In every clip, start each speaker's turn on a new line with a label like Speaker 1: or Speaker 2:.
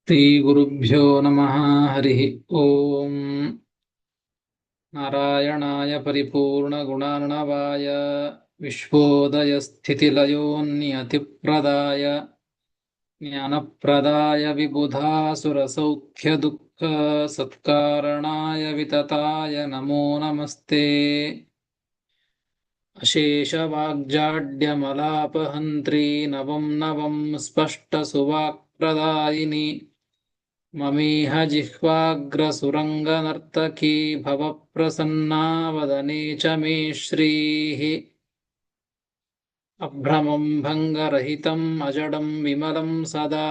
Speaker 1: श्रीगुरुभ्यो नमः। हरिः ओम्। नारायणाय परिपूर्णगुणार्णवाय विश्वोदयस्थितिलयोन्नियतिप्रदाय ज्ञानप्रदाय विबुधासुरसौख्यदुःखसत्कारणाय वितताय नमो नमस्ते। अशेषवाग्जाड्यमलापहन्त्री नवं नवं स्पष्टसुवाक्प्रदायिनि ममीह जिह्वाग्रसुरङ्गनर्तकी भवप्रसन्ना वदने च मे श्रीः। अभ्रमं भङ्गरहितम् अजडं विमलं सदा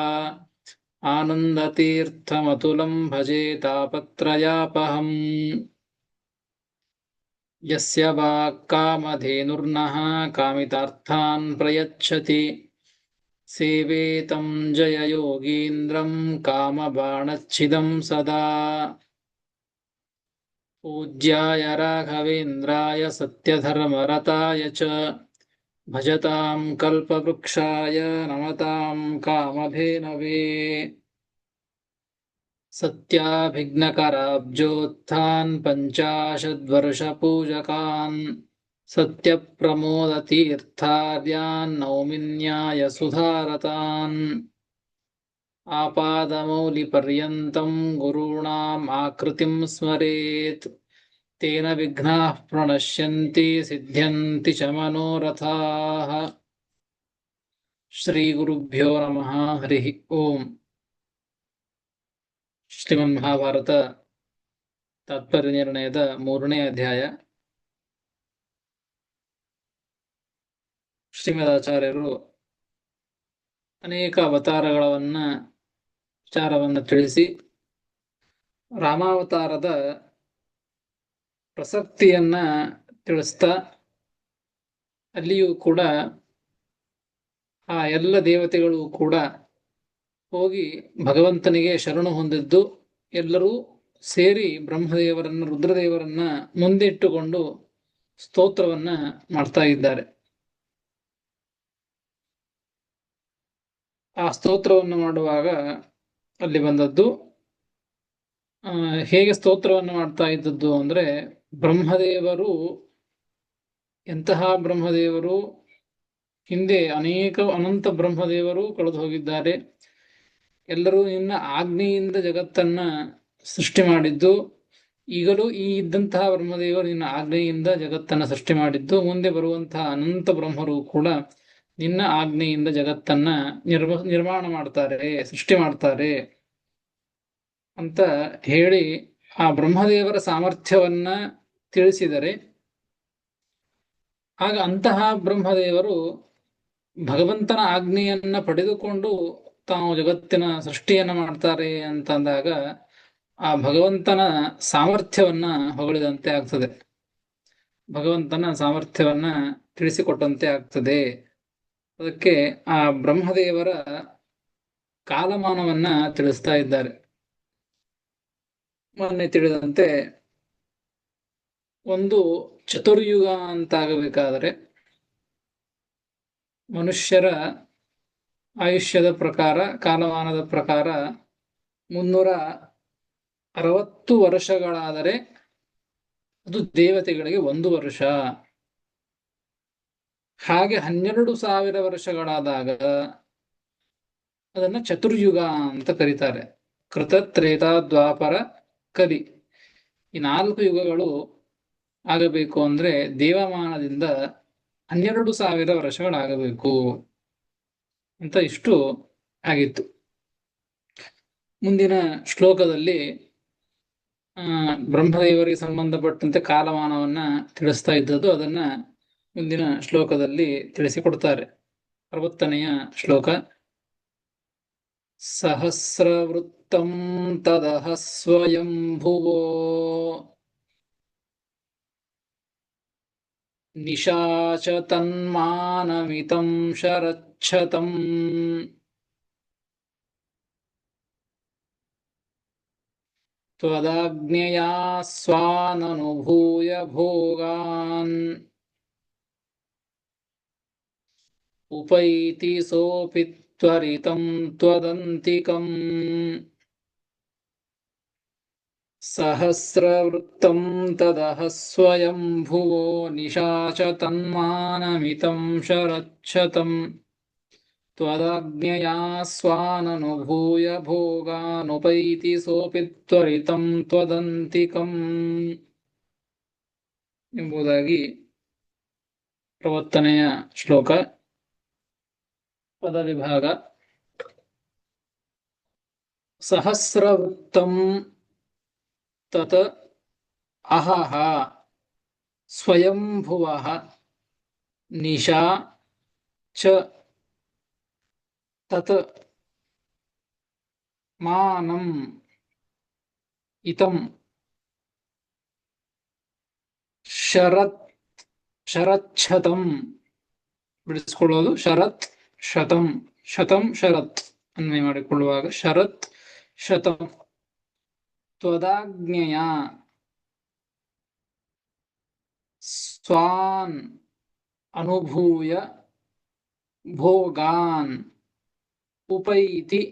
Speaker 1: आनन्दतीर्थमतुलं भजे तापत्रयापहम्। यस्य वाक्कामधेनुर्नः कामितार्थान् प्रयच्छति सेवेतं जययोगीन्द्रं कामबाणच्छिदं सदा। पूज्याय राघवेन्द्राय सत्यधर्मरताय च भजतां कल्पवृक्षाय नमतां कामधेनवे। सत्याभिघ्नकराब्जोत्थान् पञ्चाशद्वर्षपूजकान् सत्यप्रमोदतीर्थार्यान् नौमिन्यायसुधारतान्। आपादमौलिपर्यन्तं गुरूणाम् आकृतिं स्मरेत् तेन विघ्नाः प्रणश्यन्ति सिद्ध्यन्ति च मनोरथाः। श्रीगुरुभ्यो नमः। हरिः ओम्। ಶ್ರೀಮನ್ಮಹಾಭಾರತ ತಾತ್ಪರ್ಯ ನಿರ್ಣಯದ 3ನೇ ಅಧ್ಯಾಯ. ಶ್ರೀಮದಾಚಾರ್ಯರು ಅನೇಕ ವಿಚಾರವನ್ನು ತಿಳಿಸಿ ರಾಮಾವತಾರದ ಪ್ರಸಕ್ತಿಯನ್ನ ತಿಳಿಸ್ತಾ ಅಲ್ಲಿಯೂ ಕೂಡ ಆ ಎಲ್ಲ ದೇವತೆಗಳು ಕೂಡ ಹೋಗಿ ಭಗವಂತನಿಗೆ ಶರಣು ಹೊಂದಿದ್ದು ಎಲ್ಲರೂ ಸೇರಿ ಬ್ರಹ್ಮದೇವರನ್ನ ರುದ್ರದೇವರನ್ನ ಮುಂದಿಟ್ಟುಕೊಂಡು ಸ್ತೋತ್ರವನ್ನ ಮಾಡ್ತಾ ಇದ್ದಾರೆ. ಆ ಸ್ತೋತ್ರವನ್ನು ಮಾಡುವಾಗ ಅಲ್ಲಿ ಬಂದದ್ದು ಹೇಗೆ ಸ್ತೋತ್ರವನ್ನು ಮಾಡ್ತಾ ಇದ್ದದ್ದು ಅಂದ್ರೆ, ಬ್ರಹ್ಮದೇವರು ಎಂತಹ ಬ್ರಹ್ಮದೇವರು, ಹಿಂದೆ ಅನಂತ ಬ್ರಹ್ಮದೇವರು ಕಳೆದು ಹೋಗಿದ್ದಾರೆ. ಎಲ್ಲರೂ ನಿನ್ನ ಆಜ್ಞೆಯಿಂದ ಜಗತ್ತನ್ನ ಸೃಷ್ಟಿ ಮಾಡಿದ್ದು, ಈಗಲೂ ಈ ಇದ್ದಂತಹ ಬ್ರಹ್ಮದೇವರು ನಿನ್ನ ಆಜ್ಞೆಯಿಂದ ಜಗತ್ತನ್ನ ಸೃಷ್ಟಿ ಮಾಡಿದ್ದು, ಮುಂದೆ ಬರುವಂತಹ ಅನಂತ ಬ್ರಹ್ಮರು ಕೂಡ ನಿನ್ನ ಆಜ್ಞೆಯಿಂದ ಜಗತ್ತನ್ನ ನಿರ್ಮಾಣ ಮಾಡ್ತಾರೆ, ಸೃಷ್ಟಿ ಮಾಡ್ತಾರೆ ಅಂತ ಹೇಳಿ ಆ ಬ್ರಹ್ಮದೇವರ ಸಾಮರ್ಥ್ಯವನ್ನ ತಿಳಿಸಿದರೆ, ಆಗ ಅಂತಹ ಬ್ರಹ್ಮದೇವರು ಭಗವಂತನ ಆಜ್ಞೆಯನ್ನ ಪಡೆದುಕೊಂಡು ತಾವು ಜಗತ್ತಿನ ಸೃಷ್ಟಿಯನ್ನ ಮಾಡ್ತಾರೆ ಅಂತಂದಾಗ ಆ ಭಗವಂತನ ಸಾಮರ್ಥ್ಯವನ್ನ ಹೊಗಳಿದಂತೆ ಆಗ್ತದೆ, ಭಗವಂತನ ಸಾಮರ್ಥ್ಯವನ್ನ ತಿಳಿಸಿಕೊಟ್ಟಂತೆ ಆಗ್ತದೆ. ಅದಕ್ಕೆ ಆ ಬ್ರಹ್ಮದೇವರ ಕಾಲಮಾನವನ್ನ ತಿಳಿಸ್ತಾ ಇದ್ದಾರೆ. ಮೊನ್ನೆ ತಿಳಿದಂತೆ ಒಂದು ಚತುರ್ಯುಗ ಅಂತಾಗಬೇಕಾದರೆ ಮನುಷ್ಯರ ಆಯುಷ್ಯದ ಪ್ರಕಾರ, ಕಾಲಮಾನದ ಪ್ರಕಾರ 360 ವರ್ಷಗಳಾದರೆ ಅದು ದೇವತೆಗಳಿಗೆ 1 ವರ್ಷ. ಹಾಗೆ 12,000 ವರ್ಷಗಳಾದಾಗ ಅದನ್ನ ಚತುರ್ಯುಗ ಅಂತ ಕರೀತಾರೆ. ಕೃತ, ತ್ರೇತಾ, ದ್ವಾಪರ, ಕಲಿ, ಈ 4 ಯುಗಗಳು ಆಗಬೇಕು ಅಂದ್ರೆ ದೇವಮಾನದಿಂದ 12,000 ವರ್ಷಗಳಾಗಬೇಕು ಅಂತ ಇಷ್ಟು ಆಗಿತ್ತು. ಮುಂದಿನ ಶ್ಲೋಕದಲ್ಲಿ ಬ್ರಹ್ಮದೇವರಿಗೆ ಸಂಬಂಧಪಟ್ಟಂತೆ ಕಾಲಮಾನವನ್ನ ತಿಳಿಸ್ತಾ ಇದ್ದದ್ದು, ಅದನ್ನ ಮುಂದಿನ ಶ್ಲೋಕದಲ್ಲಿ ತಿಳಿಸಿಕೊಡ್ತಾರೆ. 60ನೆಯ ಶ್ಲೋಕ. ಸಹಸ್ರವೃತ್ತಂ ತದಹ ಸ್ವಯಂಭುವೋ ನಿಶಾಚ ತನ್ಮಾನಮಿತಂ ಶರಚ್ಛತಂ ತ್ವದಾಜ್ಞೆಯಾ ಸ್ವಾನನುಭೂಯ ಭೋಗಾನ್ उपैति सोऽपि ತ್ವರಿತಂ ತ್ವದಂತಿಕಂ ಸಹಸ್ರವೃತ್ತಂ ತದಹ ಸ್ವಯಂಭುವೋ ನಿಶಾಚ ತನ್ಮಾನಮಿತಂ ಶರಚ್ಛತಂ ತ್ವದಾಜ್ಞೆಯಾ ಸ್ವಾನನುಭೂಯ ಭೋಗಾನುಪೈತಿ ಸೋಪಿ ತ್ವರಿತಂ ತ್ವದಂತಿಕಂ ಎಂಬುದಾಗಿ 60ನೆಯ ಶ್ಲೋಕ. ಪದವಿಭಾಗ. ಸಹಸ್ರವೃತ್ತಂ ತತ್ ಅಹಃ ಸ್ವಯಂಭುವಃ ನಿಶಾ ಚ ತತ್ ಮಾನಂ ಇತಂ ಶರಚ್ಛತಂ ಬಿಡಿಸಿಕೊಳ್ಳೋದು ಶರತ್ ಶತಂ ಶತಂ ಶರತ್ ಅನ್ವಯ ಮಾಡಿಕೊಳ್ಳುವಾಗ ಶರತ್ ಶತಂ ತ್ವದಾಜ್ಞೆಯ ಸ್ವಾನ್ ಅನುಭೂಯ ಭೋಗಾನ್ ಉಪೈತಿ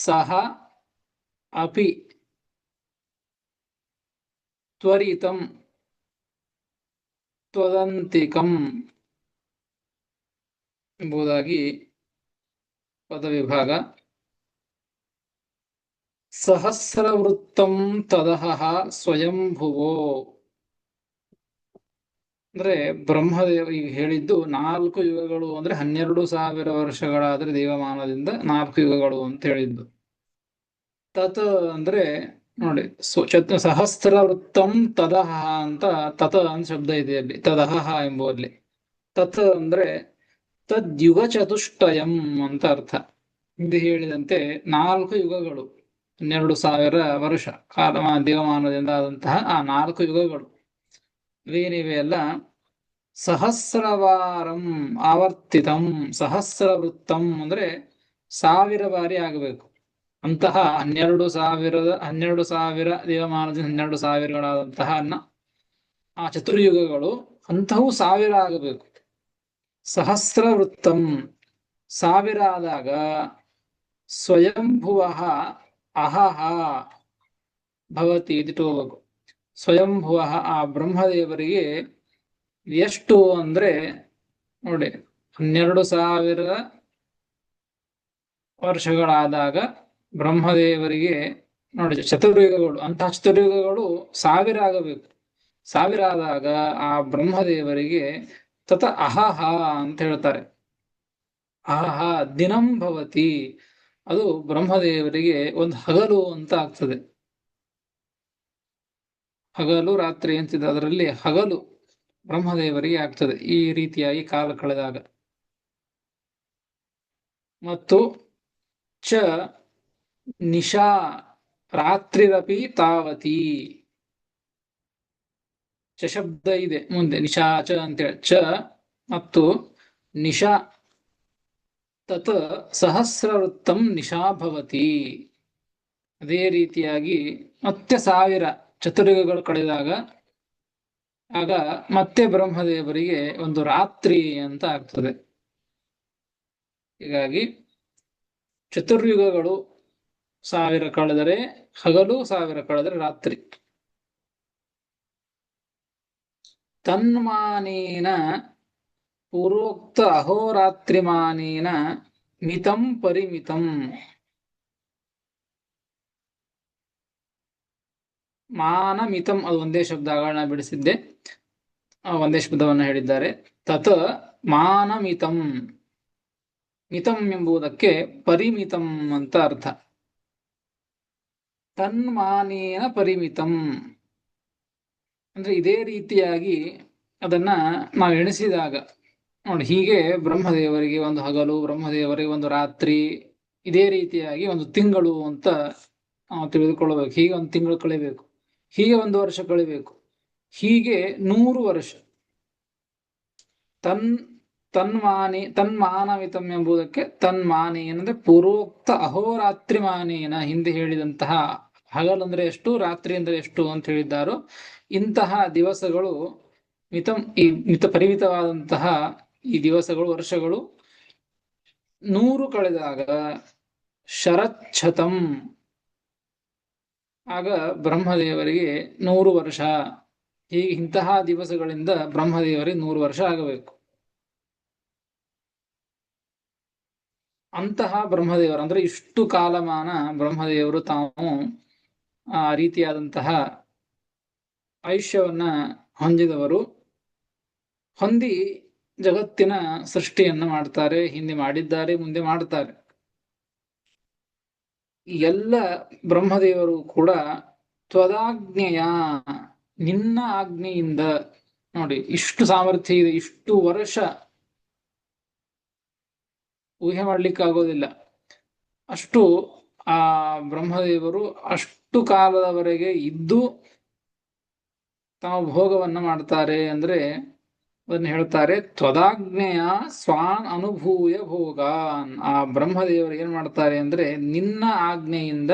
Speaker 1: ಸಹ ಅಪಿ ತ್ವರಿತಂ ತ್ವದಂತಿಕಂ ಎಂಬುದಾಗಿ ಪದವಿಭಾಗ. ಸಹಸ್ರವೃತ್ತಂ ತದಹ ಸ್ವಯಂಭುವೋ ಅಂದ್ರೆ ಬ್ರಹ್ಮದೇವ ಈಗ ಹೇಳಿದ್ದು 4 ಯುಗಗಳು ಅಂದ್ರೆ 12,000 ವರ್ಷಗಳಾದ್ರೆ ದೇವಮಾನದಿಂದ 4 ಯುಗಗಳು ಅಂತ ಹೇಳಿದ್ದು. ತತ್ ಅಂದ್ರೆ ನೋಡಿ ಸಹಸ್ರವೃತ್ತಂ ತದಹ ಅಂತ ತತ್ ಅಂತ ಶಬ್ದ ಇದೆ ಅಲ್ಲಿ ತದಹ ಎಂಬುವಲ್ಲಿ. ತತ್ ಅಂದ್ರೆ ತದ್ಯುಗ ಚತುಷ್ಟಯಂ ಅಂತ ಅರ್ಥ. ಹಿಂದೆ ಹೇಳಿದಂತೆ 4 ಯುಗಗಳು 12,000 ವರ್ಷ ದೇವಮಾನದಿಂದ ಆದಂತಹ ಆ 4 ಯುಗಗಳು ಇವೇನಿವೆ ಅಲ್ಲ. ಸಹಸ್ರವಾರಂ ಆವರ್ತಿತಂ ಸಹಸ್ರವೃತ್ತಂ ಅಂದ್ರೆ 1000 ಬಾರಿ ಆಗಬೇಕು. ಅಂತಹ 12,000 ದೇವಮಾನದಿಂದ 12,000ಗಳಾದಂತಹ ಆ ಚತುರ್ಯುಗಗಳು ಅಂತಹವು 1000 ಆಗಬೇಕು. ಸಹಸ್ರವೃತ್ತಂ 1000 ಆದಾಗ ಸ್ವಯಂಭುವಃ ಅಹಃ ಭವತಿ ಇದಿಟ್ಟುಕೋಬೇಕು. ಸ್ವಯಂಭುವಃ ಆ ಬ್ರಹ್ಮದೇವರಿಗೆ ಎಷ್ಟು ಅಂದ್ರೆ ನೋಡಿ 12,000 ವರ್ಷಗಳಾದಾಗ ಬ್ರಹ್ಮದೇವರಿಗೆ ನೋಡಿ ಚತುರ್ಯುಗಗಳು ಅಂತಹ ಚತುರ್ಯುಗಗಳು 1000 ಆಗಬೇಕು. 1000 ಆದಾಗ ಆ ಬ್ರಹ್ಮದೇವರಿಗೆ ತತ ಅಹಹ ಅಂತ ಹೇಳ್ತಾರೆ. ಅಹಹ ದಿನಂ ಭವತಿ ಅದು ಬ್ರಹ್ಮದೇವರಿಗೆ ಒಂದು ಹಗಲು ಅಂತ ಆಗ್ತದೆ. ಹಗಲು ರಾತ್ರಿ ಅಂತಿದೆ, ಅದರಲ್ಲಿ ಹಗಲು ಬ್ರಹ್ಮದೇವರಿಗೆ ಆಗ್ತದೆ ಈ ರೀತಿಯಾಗಿ ಕಾಲ ಕಳೆದಾಗ. ಮತ್ತು ಚ ನಿಶಾ ರಾತ್ರಿರಪಿ ತಾವತಿ ಚ ಶಬ್ದ ಇದೆ ಮುಂದೆ ನಿಶಾಚ ಅಂತೇಳಿ ಚ ಮತ್ತು ನಿಶಾ ತತ್ ಸಹಸ್ರವೃತ್ತಂ ನಿಶಾ ಭವತಿ. ಅದೇ ರೀತಿಯಾಗಿ ಮತ್ತೆ 1000 ಚತುರ್ಯುಗಗಳು ಕಳೆದಾಗ ಆಗ ಮತ್ತೆ ಬ್ರಹ್ಮದೇವರಿಗೆ ಒಂದು ರಾತ್ರಿ ಅಂತ ಆಗ್ತದೆ. ಹೀಗಾಗಿ ಚತುರ್ಯುಗಗಳು 1000 ಕಳೆದರೆ ಹಗಲು, 1000 ಕಳೆದರೆ ರಾತ್ರಿ. ತನ್ಮಾನೇನ ಪೂರ್ವೋಕ್ತ ಅಹೋರಾತ್ರಿಮಾನೇನ ಮಿತಂ ಪರಿಮಿತಂ. ಮಾನ ಮಿತಂ ಅದು ಒಂದೇ ಶಬ್ದಗಳನ್ನ ಬಿಡಿಸಿದ್ದೆ, ಒಂದೇ ಶಬ್ದವನ್ನು ಹೇಳಿದ್ದಾರೆ. ತತ್ ಮಾನಮಿತಂ, ಮಿತಂ ಎಂಬುದಕ್ಕೆ ಪರಿಮಿತಂ ಅಂತ ಅರ್ಥ. ತನ್ಮಾನೇನ ಪರಿಮಿತಂ ಅಂದ್ರೆ ಇದೇ ರೀತಿಯಾಗಿ ಅದನ್ನ ನಾವು ಎಣಿಸಿದಾಗ ನೋಡಿ, ಹೀಗೆ ಬ್ರಹ್ಮದೇವರಿಗೆ ಒಂದು ಹಗಲು, ಬ್ರಹ್ಮದೇವರಿಗೆ ಒಂದು ರಾತ್ರಿ, ಇದೇ ರೀತಿಯಾಗಿ ಒಂದು ತಿಂಗಳು ಅಂತ ನಾವು ತಿಳಿದುಕೊಳ್ಳಬೇಕು. ಹೀಗೆ ಒಂದು ತಿಂಗಳು ಕಳಿಬೇಕು, ಹೀಗೆ ಒಂದು ವರ್ಷ ಕಳಿಬೇಕು, ಹೀಗೆ 100 ವರ್ಷ. ತನ್ಮಾನಮಿತಂ ಎಂಬುದಕ್ಕೆ ತನ್ಮಾನೇ ಅಂದ್ರೆ ಪೂರ್ವೋಕ್ತ ಅಹೋರಾತ್ರಿ ಮಾನೇನ, ಹಿಂದೆ ಹೇಳಿದಂತಹ ಹಗಲಂದ್ರೆ ಎಷ್ಟು, ರಾತ್ರಿ ಅಂದ್ರೆ ಎಷ್ಟು ಅಂತ ಹೇಳಿದ್ದಾರೋ ಇಂತಹ ದಿವಸಗಳು ಮಿತ ಪರಿಮಿತವಾದಂತಹ ಈ ದಿವಸಗಳು, ವರ್ಷಗಳು 100 ಕಳೆದಾಗ ಶರಚ್ಛತಂ, ಆಗ ಬ್ರಹ್ಮದೇವರಿಗೆ 100 ವರ್ಷ. ಹೀಗೆ ಇಂತಹ ದಿವಸಗಳಿಂದ ಬ್ರಹ್ಮದೇವರಿಗೆ 100 ವರ್ಷ ಆಗಬೇಕು. ಅಂತಹ ಬ್ರಹ್ಮದೇವರು ಅಂದ್ರೆ ಇಷ್ಟು ಕಾಲಮಾನ ಬ್ರಹ್ಮದೇವರು ತಾವು ಆ ರೀತಿಯಾದಂತಹ ಆಯುಷ್ಯವನ್ನ ಹೊಂದಿದವರು, ಹೊಂದಿ ಜಗತ್ತಿನ ಸೃಷ್ಟಿಯನ್ನ ಮಾಡ್ತಾರೆ, ಹಿಂದೆ ಮಾಡಿದ್ದಾರೆ, ಮುಂದೆ ಮಾಡ್ತಾರೆ. ಎಲ್ಲ ಬ್ರಹ್ಮದೇವರು ಕೂಡ ತ್ವದಾಜ್ಞೆಯ, ನಿನ್ನ ಆಜ್ಞೆಯಿಂದ, ನೋಡಿ ಇಷ್ಟು ಸಾಮರ್ಥ್ಯ ಇದೆ, ಇಷ್ಟು ವರ್ಷ ಊಹೆ ಮಾಡ್ಲಿಕ್ಕಾಗೋದಿಲ್ಲ. ಅಷ್ಟು ಆ ಬ್ರಹ್ಮದೇವರು ಅಷ್ಟು ಕಾಲದವರೆಗೆ ಇದ್ದು ತಾವು ಭೋಗವನ್ನ ಮಾಡ್ತಾರೆ. ಅಂದ್ರೆ ಅದನ್ನ ಹೇಳ್ತಾರೆ, ತ್ವದಾಜ್ಞೆಯ ಸ್ವಾನ್ ಅನುಭೂಯ ಭೋಗಾನ್. ಆ ಬ್ರಹ್ಮದೇವರು ಏನ್ ಮಾಡ್ತಾರೆ ಅಂದ್ರೆ ನಿನ್ನ ಆಜ್ಞೆಯಿಂದ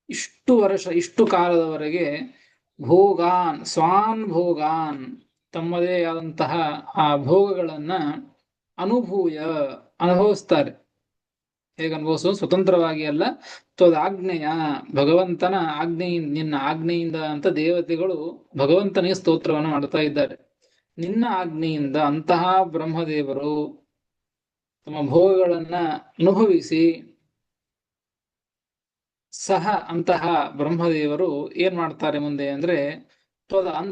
Speaker 1: ಇಷ್ಟು ವರ್ಷ, ಇಷ್ಟು ಕಾಲದವರೆಗೆ ಭೋಗಾನ್, ಸ್ವಾನ್ ಭೋಗಾನ್, ತಮ್ಮದೇ ಆದಂತಹ ಆ ಭೋಗಗಳನ್ನ ಅನುಭೂಯ, ಅನುಭವಿಸ್ತಾರೆ. ಹೇಗೆ ಅನುಭವಿಸೋ? ಸ್ವತಂತ್ರವಾಗಿ ಅಲ್ಲ, ತ್ವದಾಜ್ಞೆಯ, ಭಗವಂತನ ಆಜ್ಞೆಯಿಂದ, ನಿನ್ನ ಆಜ್ಞೆಯಿಂದ ಅಂತ ದೇವತೆಗಳು ಭಗವಂತನಿಗೆ ಸ್ತೋತ್ರವನ್ನು ಮಾಡ್ತಾ ಇದ್ದಾರೆ. ನಿನ್ನ ಆಜ್ಞೆಯಿಂದ ಅಂತಹ ಬ್ರಹ್ಮದೇವರು ತಮ್ಮ ಭೋಗಗಳನ್ನ ಅನುಭವಿಸಿ, ಸಹ ಅಂತಹ ಬ್ರಹ್ಮದೇವರು ಏನ್ ಮಾಡ್ತಾರೆ ಮುಂದೆ ಅಂದ್ರೆ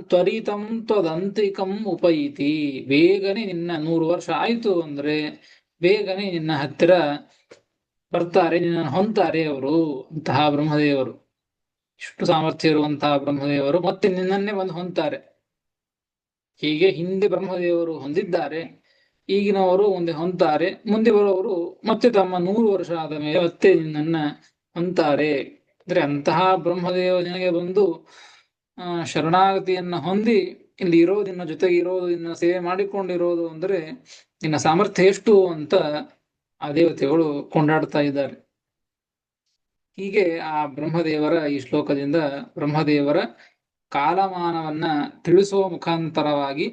Speaker 1: ತ್ವರಿತಂ ತ್ವದಂತಿಕಂ ಉಪೈತಿ, ಬೇಗನೆ ನಿನ್ನ 100 ವರ್ಷ ಆಯ್ತು ಅಂದ್ರೆ ಬೇಗನೆ ನಿನ್ನ ಹತ್ತಿರ ಬರ್ತಾರೆ, ನಿನ್ನನ್ನು ಹೊಂತಾರೆ ಅವರು. ಅಂತಹ ಬ್ರಹ್ಮದೇವರು, ಇಷ್ಟು ಸಾಮರ್ಥ್ಯ ಇರುವಂತಹ ಬ್ರಹ್ಮದೇವರು ಮತ್ತೆ ನಿನ್ನನ್ನೇ ಬಂದು ಹೊಂತಾರೆ. ಹೀಗೆ ಹಿಂದೆ ಬ್ರಹ್ಮದೇವರು ಹೊಂದಿದ್ದಾರೆ, ಈಗಿನವರು ಮುಂದೆ ಹೊಂತಾರೆ, ಮುಂದೆ ಬರುವವರು ಮತ್ತೆ ತಮ್ಮ 100 ವರ್ಷ ಆದ ಮೇಲೆ ಮತ್ತೆ ನಿನ್ನನ್ನ ಹೊಂತಾರೆ. ಅಂದ್ರೆ ಅಂತಹ ಬ್ರಹ್ಮದೇವ ನಿನಗೆ ಬಂದು ಶರಣಾಗತಿಯನ್ನ ಹೊಂದಿ ಇಲ್ಲಿ ಇರೋದು, ನಿನ್ನ ಜೊತೆಗೆ ಇರೋದು, ನಿನ್ನ ಸೇವೆ ಮಾಡಿಕೊಂಡಿರೋದು ಅಂದ್ರೆ ನಿನ್ನ ಸಾಮರ್ಥ್ಯ ಎಷ್ಟು ಅಂತ ಆ ದೇವತೆಗಳು ಕೊಂಡಾಡ್ತಾ ಇದ್ದಾರೆ. ಹೀಗೆ ಆ ಬ್ರಹ್ಮದೇವರ ಈ ಶ್ಲೋಕದಿಂದ ಬ್ರಹ್ಮದೇವರ ಕಾಲಮಾನವನ್ನ ತಿಳಿಸುವ ಮುಖಾಂತರವಾಗಿ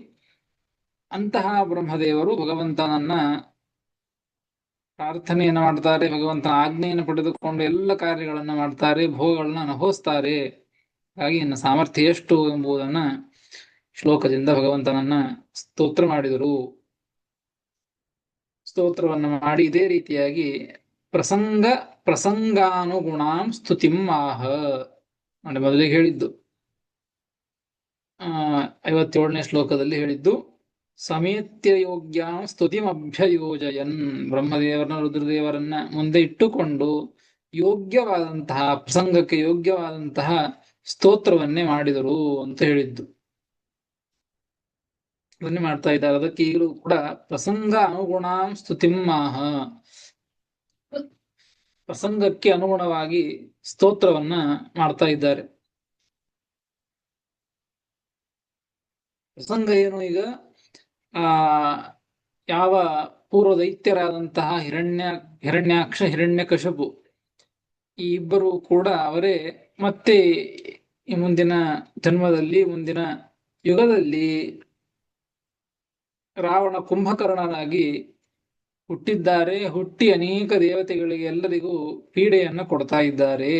Speaker 1: ಅಂತಹ ಬ್ರಹ್ಮದೇವರು ಭಗವಂತನನ್ನ ಪ್ರಾರ್ಥನೆಯನ್ನು ಮಾಡ್ತಾರೆ, ಭಗವಂತನ ಆಜ್ಞೆಯನ್ನು ಪಡೆದುಕೊಂಡು ಎಲ್ಲ ಕಾರ್ಯಗಳನ್ನ ಮಾಡ್ತಾರೆ, ಭೋಗಗಳನ್ನ ಅನುಭವಿಸ್ತಾರೆ. ಹಾಗಾಗಿ ಇನ್ನು ಸಾಮರ್ಥ್ಯ ಎಷ್ಟು ಎಂಬುದನ್ನ ಶ್ಲೋಕದಿಂದ ಭಗವಂತನನ್ನ ಸ್ತೋತ್ರ ಮಾಡಿದರು. ಸ್ತೋತ್ರವನ್ನು ಮಾಡಿ ಇದೇ ರೀತಿಯಾಗಿ ಪ್ರಸಂಗಾನುಗುಣಾಂ ಸ್ತುತಿಂ ಆಹ. ನೋಡಿ, ಮೊದಲಿಗೆ ಹೇಳಿದ್ದು 57ನೇ ಶ್ಲೋಕದಲ್ಲಿ ಹೇಳಿದ್ದು ಸಮೇತ್ಯ ಯೋಗ್ಯಾಂ ಸ್ತುತಿಮಭ್ಯಯೋಜಯನ್. ಬ್ರಹ್ಮದೇವರನ್ನ ರುದ್ರದೇವರನ್ನ ಮುಂದೆ ಇಟ್ಟುಕೊಂಡು ಯೋಗ್ಯವಾದಂತಹ, ಪ್ರಸಂಗಕ್ಕೆ ಯೋಗ್ಯವಾದಂತಹ ಸ್ತೋತ್ರವನ್ನೇ ಮಾಡಿದರು ಅಂತ ಹೇಳಿದ್ದು. ಅದನ್ನೇ ಮಾಡ್ತಾ ಇದ್ದಾರೆ. ಅದಕ್ಕೆ ಈಗಲೂ ಕೂಡ ಪ್ರಸಂಗ ಅನುಗುಣಾಂ ಸ್ತುತಿಮ್ಮಾಹ, ಪ್ರಸಂಗಕ್ಕೆ ಅನುಗುಣವಾಗಿ ಸ್ತೋತ್ರವನ್ನ ಮಾಡ್ತಾ ಇದ್ದಾರೆ. ಪ್ರಸಂಗ ಏನು? ಈಗ ಯಾವ ಪೂರ್ವ ದೈತ್ಯರಾದಂತಹ ಹಿರಣ್ಯಾಕ್ಷ, ಹಿರಣ್ಯಕಶಪು, ಈ ಇಬ್ಬರು ಕೂಡ ಅವರೇ ಮತ್ತೆ ಈ ಮುಂದಿನ ಜನ್ಮದಲ್ಲಿ, ಮುಂದಿನ ಯುಗದಲ್ಲಿ ರಾವಣ ಕುಂಭಕರ್ಣನಾಗಿ ಹುಟ್ಟಿದ್ದಾರೆ. ಹುಟ್ಟಿ ಅನೇಕ ದೇವತೆಗಳಿಗೆ ಎಲ್ಲರಿಗೂ ಪೀಡೆಯನ್ನು ಕೊಡ್ತಾ ಇದ್ದಾರೆ.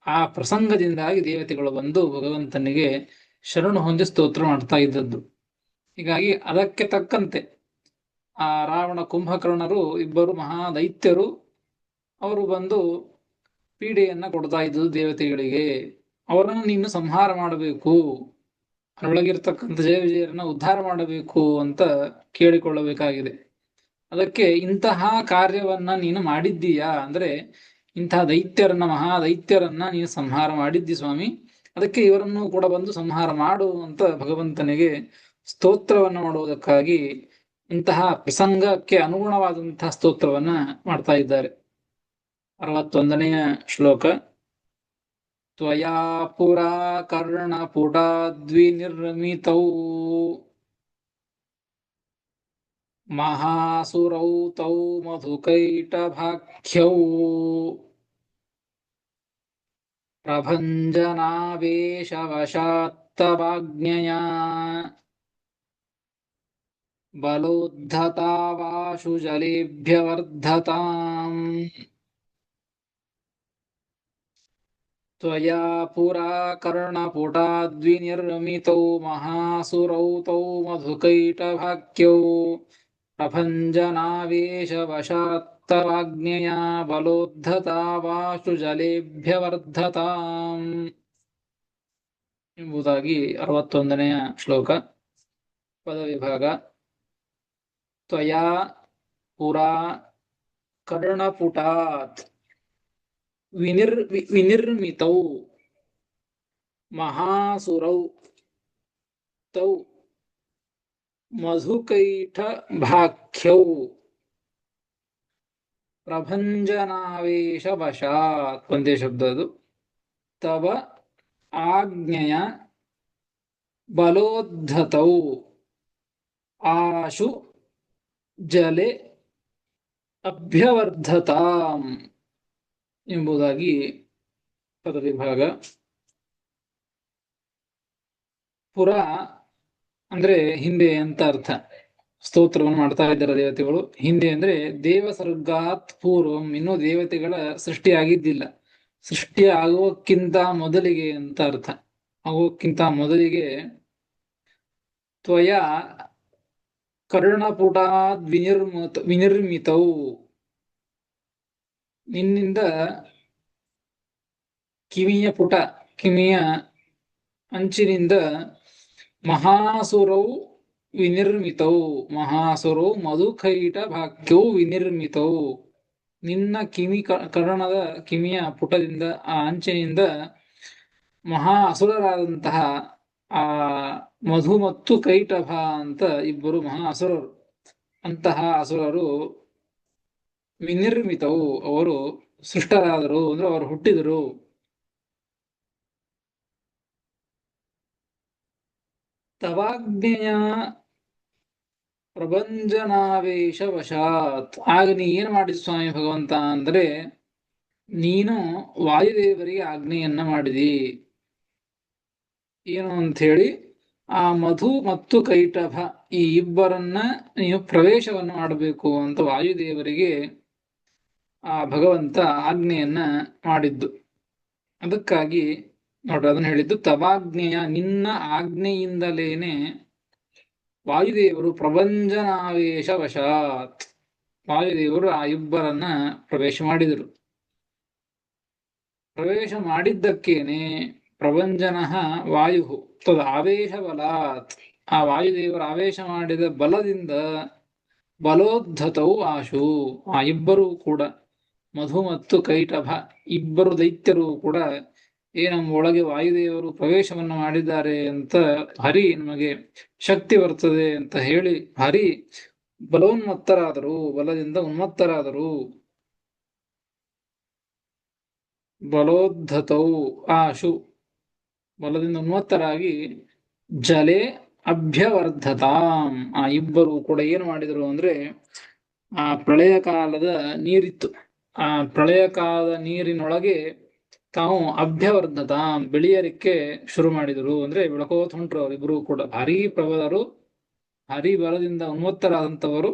Speaker 1: ಆ ಪ್ರಸಂಗದಿಂದಾಗಿ ದೇವತೆಗಳು ಬಂದು ಭಗವಂತನಿಗೆ ಶರಣು ಹೊಂದಿ ಸ್ತೋತ್ರ ಮಾಡ್ತಾ ಇದ್ದದ್ದು. ಹೀಗಾಗಿ ಅದಕ್ಕೆ ತಕ್ಕಂತೆ ಆ ರಾವಣ ಕುಂಭಕರ್ಣರು ಇಬ್ಬರು ಮಹಾ ದೈತ್ಯರು, ಅವರು ಬಂದು ಪೀಡೆಯನ್ನ ಕೊಡ್ತಾ ಇದ್ದದ್ದು ದೇವತೆಗಳಿಗೆ. ಅವರನ್ನು ನೀನು ಸಂಹಾರ ಮಾಡಬೇಕು, ಅದರೊಳಗಿರ್ತಕ್ಕಂಥ ಜಯ ವಿಜಯರನ್ನ ಉದ್ಧಾರ ಮಾಡಬೇಕು ಅಂತ ಕೇಳಿಕೊಳ್ಳಬೇಕಾಗಿದೆ. ಅದಕ್ಕೆ ಇಂತಹ ಕಾರ್ಯವನ್ನ ನೀನು ಮಾಡಿದ್ದೀಯಾ ಅಂದ್ರೆ ಇಂತಹ ದೈತ್ಯರನ್ನ, ಮಹಾ ದೈತ್ಯರನ್ನ ನೀನು ಸಂಹಾರ ಮಾಡಿದ್ದಿ ಸ್ವಾಮಿ, ಅದಕ್ಕೆ ಇವರನ್ನು ಕೂಡ ಬಂದು ಸಂಹಾರ ಮಾಡು ಅಂತ ಭಗವಂತನಿಗೆ ಸ್ತೋತ್ರವನ್ನು ಮಾಡುವುದಕ್ಕಾಗಿ ಇಂತಹ ಪ್ರಸಂಗಕ್ಕೆ ಅನುಗುಣವಾದಂತಹ ಸ್ತೋತ್ರವನ್ನ ಮಾಡ್ತಾ ಇದ್ದಾರೆ. 61ನೆಯ ಶ್ಲೋಕ. ತ್ವಯಾ ಪುರಾ ಕರ್ಣಪುಟಾದ್ವಿನಿರ್ಮಿತೌ ಮಹಾಸುರೌ ತೌ ಮಧುಕೈಟಭಾಖ್ಯೌ ಪ್ರಭಂಜನಾವೇಶವಶಾತ್ತವಾಜ್ಞಯಾ बलोद्धतावाशु जलेभ्यवर्धताम् त्वया पुरा कर्णपुटाद्विनिर्मितौ महासुरौ तौ मधुकैटभाख्यौ प्रभञ्जनावेशवशात्तवाग्न्यया बलोद्धतावाशु जलेभ्यवर्धताम् ಎಂಬುದಾಗಿ 61ನೆಯ ಶ್ಲೋಕ. ಪದವಿಭಾಗ. ತ್ವಯಾ ಪುರಾ ಕರ್ಣಪುಟಾತ್ ವಿನಿರ್ಮಿತೌ ಮಹಾಸುರೌ ತೌ ಮಧುಕೈಟಭಾಖ್ಯೌ ಪ್ರಭಂಜನಾವೇಶವಶಾತ್ ಒಂದೇ ಶಬ್ದ ಅದು. ತವ ಆಜ್ಞೆಯ ಬಲೋದ್ಧತೌ ಆಶು ಜಲೆ ಅಭ್ಯವರ್ಧತಾಂ ಎಂಬುದಾಗಿ ಪದವಿಭಾಗ. ಪುರ ಅಂದ್ರೆ ಹಿಂದೆ ಅಂತ ಅರ್ಥ. ಸ್ತೋತ್ರವನ್ನು ಮಾಡ್ತಾ ಇದ್ದಾರೆ ದೇವತೆಗಳು. ಹಿಂದೆ ಅಂದ್ರೆ ದೇವಸರ್ಗಾತ್ ಪೂರ್ವಂ, ಇನ್ನೂ ದೇವತೆಗಳ ಸೃಷ್ಟಿ ಆಗಿದ್ದಿಲ್ಲ. ಸೃಷ್ಟಿ ಆಗೋಕ್ಕಿಂತ ಮೊದಲಿಗೆ ಅಂತ ಅರ್ಥ. ಆಗೋಕ್ಕಿಂತ ಮೊದಲಿಗೆ ತ್ವಯ ಕರ್ಣಪುಟಾದ್ ವಿನಿರ್ಮಿತೌ, ನಿನ್ನಿಂದ ಕಿವಿಯ ಪುಟ, ಕಿವಿಯ ಅಂಚಿನಿಂದ ಮಹಾಸುರೌ ವಿನಿರ್ಮಿತೌ, ಮಹಾಸುರೌ ಮಧುಕೈಟಭಾಖ್ಯೌ ವಿನಿರ್ಮಿತೌ, ನಿನ್ನ ಕರ್ಣದ ಕಿವಿಯ ಪುಟದಿಂದ, ಆ ಅಂಚಿನಿಂದ ಮಹಾ ಅಸುರರಾದಂತಹ ಆ ಮಧು ಮತ್ತು ಕೈಟಭ ಅಂತ ಇಬ್ಬರು ಮಹಾ ಅಸುರರು. ಅಂತಹ ಅಸುರರು ವಿನಿರ್ಮಿತವು, ಅವರು ಸೃಷ್ಟರಾದರು ಅಂದ್ರೆ ಅವರು ಹುಟ್ಟಿದರು. ತವಾಜ್ಞೆಯ ಪ್ರಭಂಜನಾವೇಶವಶಾತ್, ಆಗ ನೀ ಏನ್ ಮಾಡಿದ ಸ್ವಾಮಿ ಭಗವಂತ ಅಂದ್ರೆ, ನೀನು ವಾಯುದೇವರಿಗೆ ಆಜ್ಞೆಯನ್ನ ಮಾಡಿದಿ. ಏನು ಅಂತ ಹೇಳಿ, ಆ ಮಧು ಮತ್ತು ಕೈಟಭ ಈ ಇಬ್ಬರನ್ನ ನೀವು ಪ್ರವೇಶವನ್ನು ಮಾಡಬೇಕು ಅಂತ ವಾಯುದೇವರಿಗೆ ಆ ಭಗವಂತ ಆಜ್ಞೆಯನ್ನ ಮಾಡಿದ್ದು. ಅದಕ್ಕಾಗಿ ನೋಡ್ರಿ ಅದನ್ನ ಹೇಳಿದ್ದು, ತವಾಜ್ಞೆಯ, ನಿನ್ನ ಆಜ್ಞೆಯಿಂದಲೇನೆ ವಾಯುದೇವರು ಪ್ರಭಂಜನಾವೇಶ ವಶಾತ್, ವಾಯುದೇವರು ಆ ಇಬ್ಬರನ್ನ ಪ್ರವೇಶ ಮಾಡಿದರು. ಪ್ರವೇಶ ಮಾಡಿದ್ದಕ್ಕೇನೆ ಪ್ರಭಂಜನ ವಾಯು ತದ ಆವೇಶ ಬಲಾತ್, ಆ ವಾಯುದೇವರ ಆವೇಶ ಮಾಡಿದ ಬಲದಿಂದ ಬಲೋದ್ಧತವು ಆಶು, ಆ ಇಬ್ಬರೂ ಕೂಡ ಮಧು ಮತ್ತು ಕೈಟಭ ಇಬ್ಬರು ದೈತ್ಯರು ಕೂಡ ನಮ್ಮ ಒಳಗೆ ವಾಯುದೇವರು ಪ್ರವೇಶವನ್ನು ಮಾಡಿದ್ದಾರೆ ಅಂತ ಹರಿ ನಮಗೆ ಶಕ್ತಿ ಬರ್ತದೆ ಅಂತ ಹೇಳಿ ಹರಿ ಬಲೋನ್ಮತ್ತರಾದರು, ಬಲದಿಂದ ಉನ್ಮತ್ತರಾದರು. ಬಲೋದ್ಧತವು ಆಶು, ಬಲದಿಂದ ಉನ್ಮತ್ತರಾಗಿ ಜಲೆ ಅಭ್ಯವರ್ಧತಾಂ, ಆ ಇಬ್ಬರು ಕೂಡ ಏನು ಮಾಡಿದರು ಅಂದ್ರೆ, ಆ ಪ್ರಳಯ ಕಾಲದ ನೀರಿತ್ತು, ಆ ಪ್ರಳಯ ಕಾಲದ ನೀರಿನೊಳಗೆ ತಾವು ಅಭ್ಯವರ್ಧತಾಂ, ಬೆಳೆಯಲಿಕ್ಕೆ ಶುರು ಮಾಡಿದರು. ಅಂದ್ರೆ ಬೆಳಕೋತ್ ಹೊಂಟ್ರು ಅವರಿಬ್ರು ಕೂಡ. ಭಾರೀ ಪ್ರಬಲರು, ಭಾರೀ ಬಲದಿಂದ ಉನ್ಮತ್ತರಾದಂಥವರು.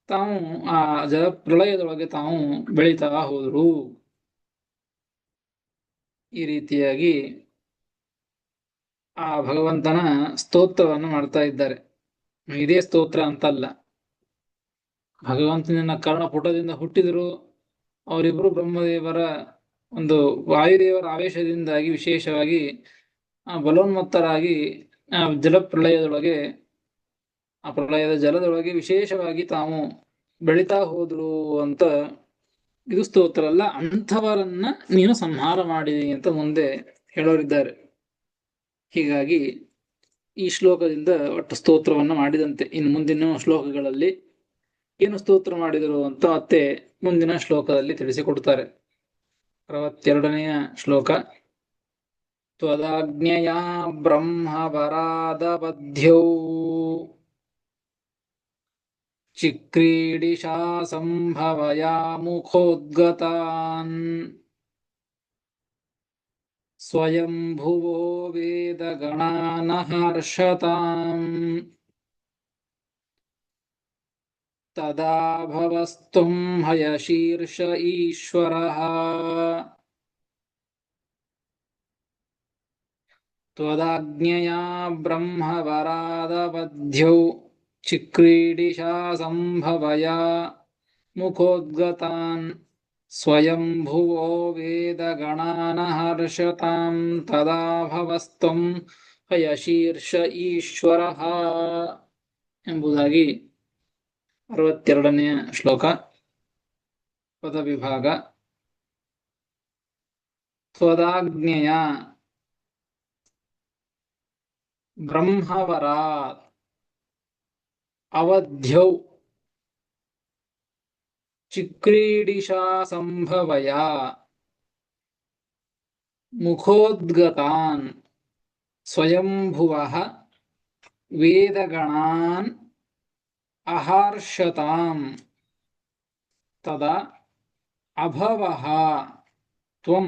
Speaker 1: ತಾವು ಆ ಜಲ ಪ್ರಳಯದೊಳಗೆ ತಾವು ಬೆಳೀತಾ ಹೋದರು. ಈ ರೀತಿಯಾಗಿ ಆ ಭಗವಂತನ ಸ್ತೋತ್ರವನ್ನು ಮಾಡ್ತಾ ಇದ್ದಾರೆ. ಇದೇ ಸ್ತೋತ್ರ ಅಂತಲ್ಲ, ಭಗವಂತನ ಕರ್ಣಪುಟದಿಂದ ಹುಟ್ಟಿದರು ಅವರಿಬ್ರು. ಬ್ರಹ್ಮದೇವರ ಒಂದು ವಾಯುದೇವರ ಆವೇಶದಿಂದಾಗಿ ವಿಶೇಷವಾಗಿ ಬಲೋನ್ಮತ್ತರಾಗಿ ಜಲಪ್ರಳಯದೊಳಗೆ, ಆ ಪ್ರಳಯದ ಜಲದೊಳಗೆ ವಿಶೇಷವಾಗಿ ತಾವು ಬೆಳೀತಾ ಹೋದ್ರು ಅಂತ ಇದು ಸ್ತೋತ್ರ ಅಲ್ಲ, ಅಂಥವರನ್ನ ನೀನು ಸಂಹಾರ ಮಾಡಿದಿ ಅಂತ ಮುಂದೆ ಹೇಳೋರಿದ್ದಾರೆ. ಹೀಗಾಗಿ ಈ ಶ್ಲೋಕದಿಂದ ಒಟ್ಟು ಸ್ತೋತ್ರವನ್ನು ಮಾಡಿದಂತೆ. ಇನ್ನು ಮುಂದಿನ ಶ್ಲೋಕಗಳಲ್ಲಿ ಏನು ಸ್ತೋತ್ರ ಮಾಡಿದರು ಅಂತ ಮತ್ತೆ ಮುಂದಿನ ಶ್ಲೋಕದಲ್ಲಿ ತಿಳಿಸಿಕೊಡ್ತಾರೆ. 62ನೆಯ ಶ್ಲೋಕ. ತ್ವದಾಜ್ಞೆಯ ಬ್ರಹ್ಮ ವರಾದಬದ್ಧ್ಯೌ ಚಿಕ್ರೀಡಿಶಾ ಸಂಭವಯಾಮುಖೋದ್ಗತಾನ್ ಸ್ವಯಂಭುವೋ ವೇದಗಣಾನಹರ್ಷತಾಂ ತದಾ ಭವಸ್ತುಂ ಹಯಶೀರ್ಷ ಈಶ್ವರಃ ತ್ವದಾಜ್ಞೆಯಾ ಬ್ರಹ್ಮವರಾದವಧ್ಯೌ ಚಿಕ್ರೀಡಿಶಾ ಸಂಭವಯ ಮುಖೋದ್ಗತಾನ್ ಸ್ವಯಂಭುವೋ ವೇದಗಣಾನ್ ಹರ್ಷತಾಂ ತದಾ ಭವಸ್ತುಂ ಹಯಶೀರ್ಷ ಈಶ್ವರಃ ಎಂಬುದಾಗಿ 62ನೇ ಶ್ಲೋಕ ಪದವಿಭಾಗ. ತ್ವದಾಜ್ಞೆಯ ಬ್ರಹ್ಮವರಾತ್ ಅವಧ್ಯೌ ಚಿಕ್ರೀಡಿಶಾ ಸಂಭವಯ ಮುಖೋದ್ಗತಾನ್ ಸ್ವಯಂಭುವಃ ವೇದಗಣಾನ್ ಅಹರ್ಷತಾಂ ತದಾ ಅಭವಃ ತ್ವಂ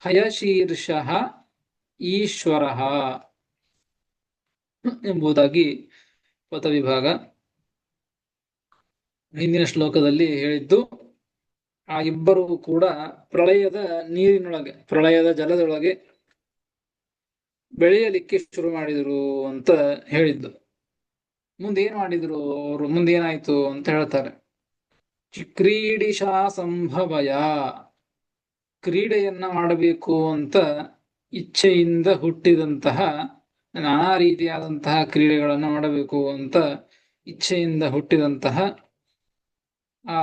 Speaker 1: ಹಯಶೀರ್ಷಃ ಈಶ್ವರಃ ಎಂಬುದಾಗಿ ಪದವಿಭಾಗ. ಹಿಂದಿನ ಶ್ಲೋಕದಲ್ಲಿ ಹೇಳಿದ್ದು ಆ ಇಬ್ಬರು ಕೂಡ ಪ್ರಳಯದ ನೀರಿನೊಳಗೆ, ಪ್ರಳಯದ ಜಲದೊಳಗೆ ಬೆಳೆಯಲಿಕ್ಕೆ ಶುರು ಮಾಡಿದರು ಅಂತ ಹೇಳಿದ್ದು. ಮುಂದೇನ್ ಮಾಡಿದ್ರು ಅವರು, ಮುಂದೇನಾಯ್ತು ಅಂತ ಹೇಳ್ತಾರೆ. ಚಿಕ್ರೀಡಿಶಾ ಸಂಭವಯ, ಕ್ರೀಡೆಯನ್ನ ಮಾಡಬೇಕು ಅಂತ ಇಚ್ಛೆಯಿಂದ ಹುಟ್ಟಿದಂತಹ, ನಾನಾ ರೀತಿಯಾದಂತಹ ಕ್ರೀಡೆಗಳನ್ನು ಮಾಡಬೇಕು ಅಂತ ಇಚ್ಛೆಯಿಂದ ಹುಟ್ಟಿದಂತಹ ಆ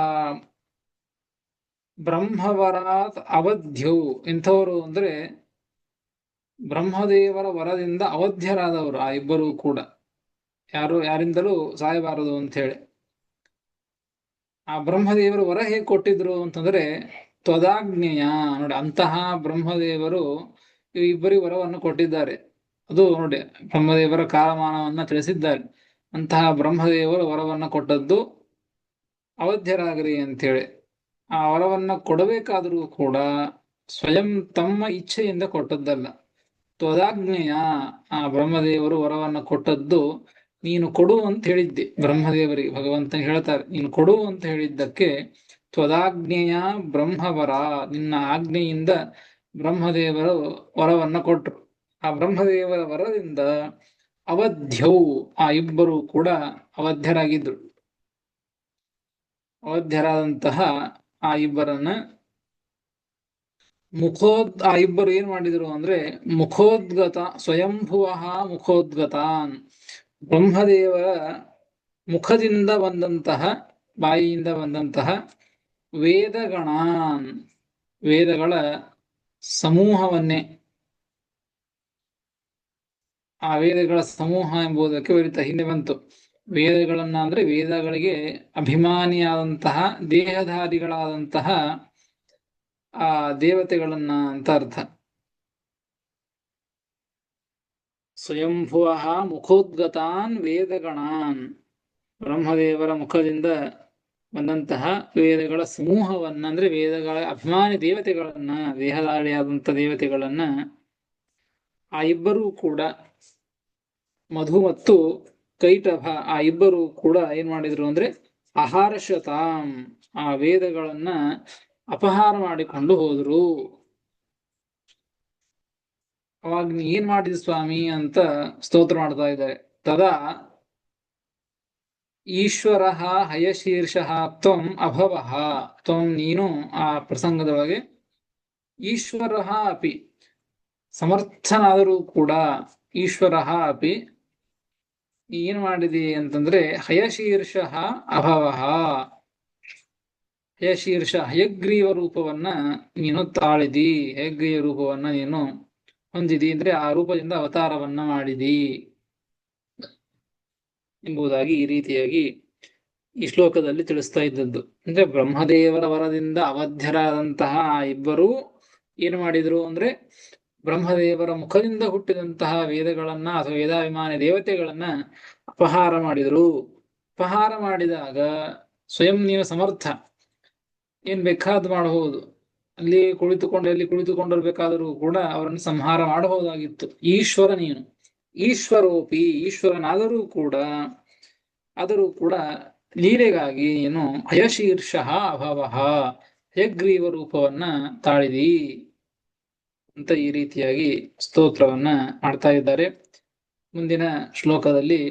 Speaker 1: ಬ್ರಹ್ಮವರಾತ್ ಅವಧ್ಯೌ, ಇಂಥವರು ಅಂದ್ರೆ ಬ್ರಹ್ಮದೇವರ ವರದಿಂದ ಅವಧ್ಯರಾದವರು ಆ ಇಬ್ಬರೂ ಕೂಡ, ಯಾರಿಂದಲೂ ಸಾಯಬಾರದು ಅಂತ ಹೇಳಿ. ಆ ಬ್ರಹ್ಮದೇವರು ವರ ಹೇಗೆ ಕೊಟ್ಟಿದ್ರು ಅಂತಂದ್ರೆ ತ್ವದಾಜ್ಞೆಯ, ನೋಡಿ ಅಂತಹ ಬ್ರಹ್ಮದೇವರು ಇಬ್ಬರಿಗೆ ವರವನ್ನು ಕೊಟ್ಟಿದ್ದಾರೆ. ಅದು ನೋಡಿ ಬ್ರಹ್ಮದೇವರ ಕಾಲಮಾನವನ್ನ ತಿಳಿಸಿದ್ದಾರೆ. ಅಂತಹ ಬ್ರಹ್ಮದೇವರು ವರವನ್ನ ಕೊಟ್ಟದ್ದು ಅವಧ್ಯರಾಗ್ರಿ ಅಂತೇಳಿ. ಆ ವರವನ್ನ ಕೊಡಬೇಕಾದರೂ ಕೂಡ ಸ್ವಯಂ ತಮ್ಮ ಇಚ್ಛೆಯಿಂದ ಕೊಟ್ಟದ್ದಲ್ಲ. ತ್ವದಾಜ್ಞೆಯ, ಆ ಬ್ರಹ್ಮದೇವರು ವರವನ್ನ ಕೊಟ್ಟದ್ದು ನೀನು ಕೊಡು ಅಂತ ಹೇಳಿದ್ದೆ ಬ್ರಹ್ಮದೇವರಿಗೆ. ಭಗವಂತ ಹೇಳ್ತಾರೆ, ನೀನು ಕೊಡು ಅಂತ ಹೇಳಿದ್ದಕ್ಕೆ ತ್ವದಾಜ್ಞೆಯ ಬ್ರಹ್ಮವರ, ನಿನ್ನ ಆಜ್ಞೆಯಿಂದ ಬ್ರಹ್ಮದೇವರು ವರವನ್ನ ಕೊಟ್ಟರು. ಆ ಬ್ರಹ್ಮದೇವರ ವರದಿಂದ ಅವಧ್ಯೌ, ಆ ಇಬ್ಬರು ಕೂಡ ಅವಧ್ಯರಾಗಿದ್ರು. ಅವಧ್ಯರಾದಂತಹ ಆ ಇಬ್ಬರನ್ನ ಆ ಇಬ್ಬರು ಏನ್ ಮಾಡಿದ್ರು ಅಂದ್ರೆ ಮುಖೋದ್ಗತ, ಸ್ವಯಂಭುವಃ ಮುಖೋದ್ಗತಾನ್, ಬ್ರಹ್ಮದೇವರ ಮುಖದಿಂದ ಬಂದಂತಹ, ಬಾಯಿಯಿಂದ ಬಂದಂತಹ ವೇದಗಣಾನ್, ವೇದಗಳ ಸಮೂಹವನ್ನೇ, ಆ ವೇದಗಳ ಸಮೂಹ ಎಂಬುದಕ್ಕೆ ಬರೀತಾ ಹಿಂದೆ ಬಂತು. ವೇದಗಳನ್ನ ಅಂದ್ರೆ ವೇದಗಳಿಗೆ ಅಭಿಮಾನಿಯಾದಂತಹ ದೇಹಧಾರಿಗಳಾದಂತಹ ಆ ದೇವತೆಗಳನ್ನ ಅಂತ ಅರ್ಥ. ಸ್ವಯಂಭುವಃ ಮುಖೋದ್ಗತಾನ್ ವೇದಗಣಾನ್, ಬ್ರಹ್ಮದೇವರ ಮುಖದಿಂದ ಬಂದಂತಹ ವೇದಗಳ ಸಮೂಹವನ್ನ, ಅಂದ್ರೆ ವೇದಗಳ ಅಭಿಮಾನಿ ದೇವತೆಗಳನ್ನ, ದೇಹಧಾರಿಯಾದಂಥ ದೇವತೆಗಳನ್ನ ಆ ಇಬ್ಬರೂ ಕೂಡ, ಮಧು ಮತ್ತು ಕೈಟಭ, ಆ ಇಬ್ಬರು ಕೂಡ ಏನ್ ಮಾಡಿದ್ರು ಅಂದ್ರೆ ಅಹರ್ಷತಾಂ, ಆ ವೇದಗಳನ್ನ ಅಪಹಾರ ಮಾಡಿಕೊಂಡು ಹೋದ್ರು. ಅವಾಗ ನೀ ಏನ್ ಮಾಡಿದ ಸ್ವಾಮಿ ಅಂತ ಸ್ತೋತ್ರ ಮಾಡ್ತಾ ಇದ್ದಾರೆ. ತದಾ ಈಶ್ವರ ಹಯಶೀರ್ಷಃ ತ್ವಂ ಅಭವಃ, ತ್ವಂ ನೀನು, ಆ ಪ್ರಸಂಗದೊಳಗೆ ಈಶ್ವರ ಅಪಿ, ಸಮರ್ಥನಾದರೂ ಕೂಡ ಈಶ್ವರ ಅಪಿ, ಏನ್ ಮಾಡಿದಿ ಅಂತಂದ್ರೆ ಹಯಶೀರ್ಷಃ ಅಭವಃ, ಹಯಶೀರ್ಷ ಹಯಗ್ರೀವ ರೂಪವನ್ನ ನೀನು ತಾಳಿದಿ, ಹಯಗ್ರೀವ ರೂಪವನ್ನ ನೀನು ಹೊಂದಿದಿ, ಅಂದ್ರೆ ಆ ರೂಪದಿಂದ ಅವತಾರವನ್ನ ಮಾಡಿದಿ ಎಂಬುದಾಗಿ ಈ ರೀತಿಯಾಗಿ ಈ ಶ್ಲೋಕದಲ್ಲಿ ತಿಳಿಸ್ತಾ ಇದ್ದದ್ದು. ಅಂದ್ರೆ ಬ್ರಹ್ಮದೇವರ ವರದಿಂದ ಅವಧ್ಯರಾದಂತಹ ಇಬ್ಬರು ಏನು ಮಾಡಿದ್ರು ಅಂದ್ರೆ ಬ್ರಹ್ಮದೇವರ ಮುಖದಿಂದ ಹುಟ್ಟಿದಂತಹ ವೇದಗಳನ್ನ ಅಥವಾ ವೇದಾಭಿಮಾನಿ ದೇವತೆಗಳನ್ನ ಅಪಹಾರ ಮಾಡಿದ್ರು. ಅಪಹಾರ ಮಾಡಿದಾಗ ಸ್ವಯಂ ನೀನು ಸಮರ್ಥ, ಏನ್ ಬೇಕಾದ್ ಮಾಡಬಹುದು, ಅಲ್ಲಿ ಕುಳಿತುಕೊಂಡಿರ್ಬೇಕಾದರೂ ಕೂಡ ಅವರನ್ನು ಸಂಹಾರ ಮಾಡಬಹುದಾಗಿತ್ತು. ಈಶ್ವರ ನೀನು, ಈಶ್ವರೋಪಿ, ಈಶ್ವರನಾದರೂ ಕೂಡ ಲೀಲೆಗಾಗಿ ಏನು ಹಯಶೀರ್ಷಃ ಅಭವಃ ಹಯಗ್ರೀವ ರೂಪವನ್ನ ತಾಳಿದಿ ಅಂತ ಈ ರೀತಿಯಾಗಿ ಸ್ತೋತ್ರವನ್ನ ಮಾಡ್ತಾ ಇದ್ದಾರೆ. ಮುಂದಿನ ಶ್ಲೋಕದಲ್ಲಿ